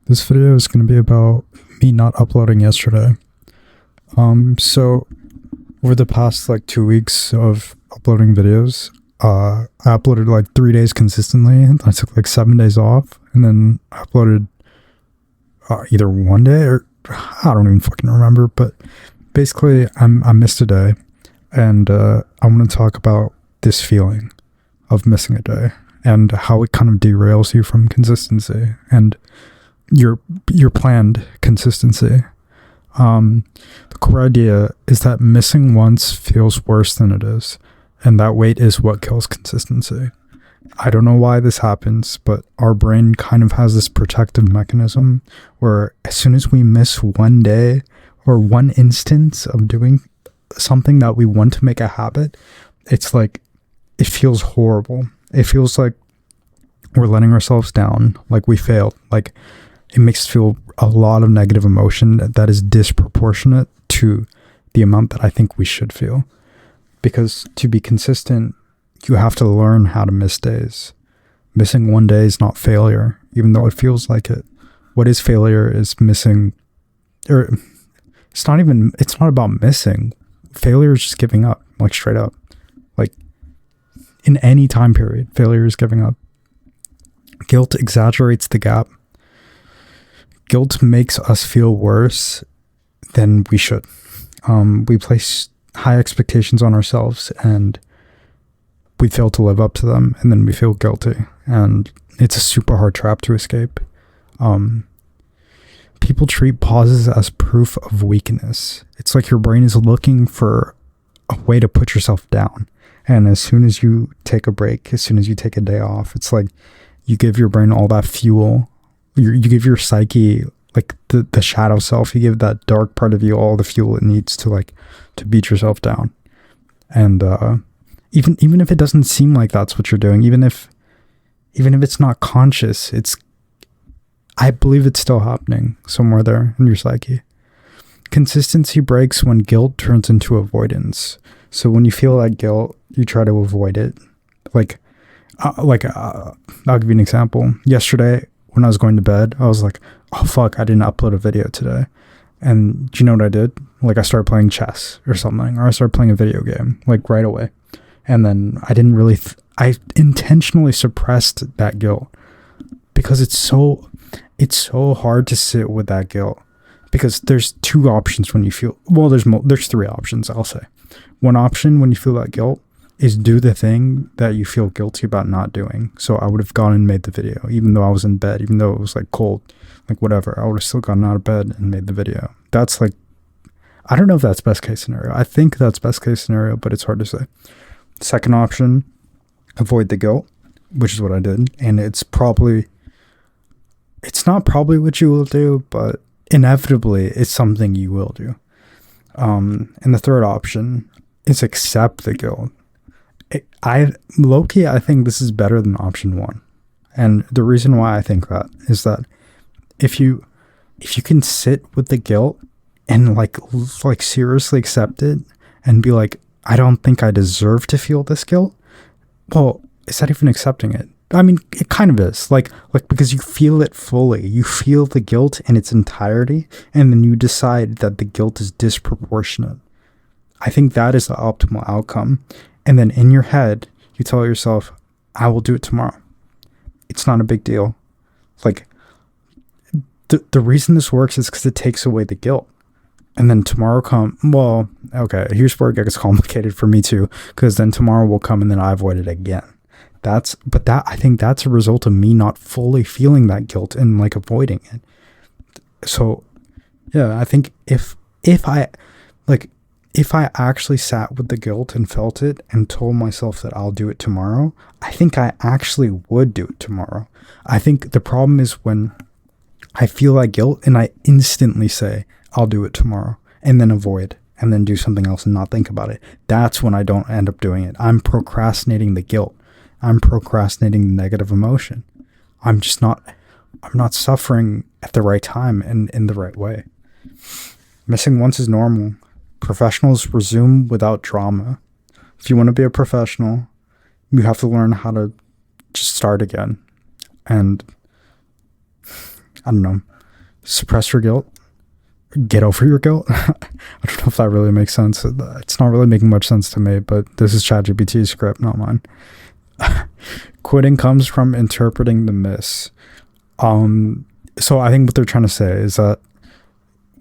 This video is going to be about me not uploading yesterday. So over the past 2 weeks of uploading videos, I uploaded 3 days consistently. I took 7 days off, and then I uploaded either one day or I don't even fucking remember. But basically, I missed a day, and I want to talk about this feeling of missing a day and how it kind of derails you from consistency and your planned consistency. The core idea is that missing once feels worse than it is, and that weight is what kills consistency. I don't know why this happens, but our brain kind of has this protective mechanism where as soon as we miss one day or one instance of doing something that we want to make a habit, it's it feels horrible. It feels like we're letting ourselves down, like we failed. It makes us feel a lot of negative emotion that is disproportionate to the amount that I think we should feel. Because to be consistent, you have to learn how to miss days. Missing one day is not failure, even though it feels like it. What is failure is missing, or it's not about missing. Failure is just giving up, straight up. In any time period, failure is giving up. Guilt exaggerates the gap. Guilt makes us feel worse than we should. We place high expectations on ourselves and we fail to live up to them, and then we feel guilty. And it's a super hard trap to escape. People treat pauses as proof of weakness. It's like your brain is looking for a way to put yourself down. And as soon as you take a break, as soon as you take a day off, it's like you give your brain all that fuel. You give your psyche, the shadow self, you give that dark part of you all the fuel it needs to beat yourself down. And even if it doesn't seem like that's what you're doing, even if it's not conscious, I believe it's still happening somewhere there in your psyche. Consistency breaks when guilt turns into avoidance. So when you feel that guilt, you try to avoid it. I'll give you an example. Yesterday, when I was going to bed, I was like, oh fuck, I didn't upload a video today. And do you know what I did? I started playing chess or something, or I started playing a video game, right away. And then I didn't really, I intentionally suppressed that guilt because it's so hard to sit with that guilt, because there's two options when you feel, there's three options, I'll say. One option when you feel that guilt is do the thing that you feel guilty about not doing. So I would have gone and made the video, even though I was in bed, even though it was cold, whatever. I would have still gotten out of bed and made the video. That's I don't know if that's best case scenario. I think that's best case scenario, but it's hard to say. Second option, avoid the guilt, which is what I did. And it's not probably what you will do, but inevitably it's something you will do. And the third option is accept the guilt. I think this is better than option one. And the reason why I think that is that if you can sit with the guilt and seriously accept it and be I don't think I deserve to feel this guilt. Well, is that even accepting it? I mean, it kind of is. Because you feel it fully. You feel the guilt in its entirety, and then you decide that the guilt is disproportionate. I think that is the optimal outcome. And then in your head, you tell yourself, I will do it tomorrow. It's not a big deal. The reason this works is because it takes away the guilt. And then tomorrow here's where it gets complicated for me too, because then tomorrow will come and then I avoid it again. I think that's a result of me not fully feeling that guilt and avoiding it. So yeah, I think if I actually sat with the guilt and felt it and told myself that I'll do it tomorrow, I think I actually would do it tomorrow. I think the problem is when I feel that guilt and I instantly say, I'll do it tomorrow, and then avoid, and then do something else and not think about it. That's when I don't end up doing it. I'm procrastinating the guilt. I'm procrastinating the negative emotion. I'm not suffering at the right time and in the right way. Missing once is normal. Professionals resume without drama. If you want to be a professional, you have to learn how to just start again. And I don't know, suppress your guilt, get over your guilt. I don't know if that really makes sense. It's not really making much sense to me, but this is ChatGPT's script, not mine. Quitting comes from interpreting the miss. So I think what they're trying to say is that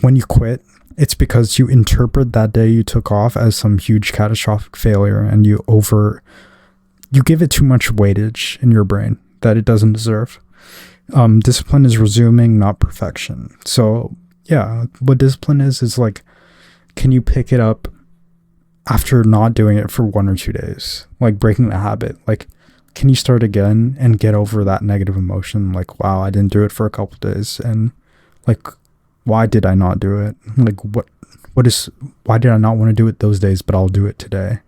when you quit, it's because you interpret that day you took off as some huge catastrophic failure, and you give it too much weightage in your brain that it doesn't deserve. Discipline is resuming, not perfection. So yeah, what discipline is like, can you pick it up after not doing it for 1 or 2 days? Like breaking the habit. Like, can you start again and get over that negative emotion? Like, wow, I didn't do it for a couple days, and like, why did I not do it? Like, why did I not want to do it those days, but I'll do it today?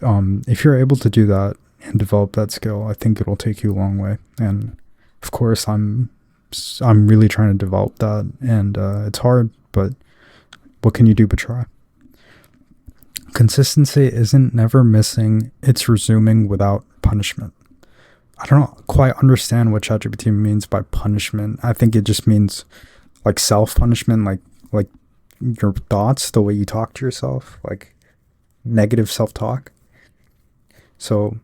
If you're able to do that and develop that skill, I think it'll take you a long way. And of course, I'm really trying to develop that, and it's hard, but what can you do but try? Consistency isn't never missing, it's resuming without punishment. I don't quite understand what ChatGPT means by punishment. I think it just means like self-punishment, like your thoughts, the way you talk to yourself, like negative self-talk. So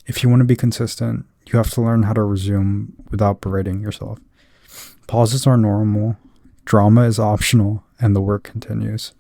if you want to be consistent, you have to learn how to resume without berating yourself. Pauses are normal, drama is optional, and the work continues.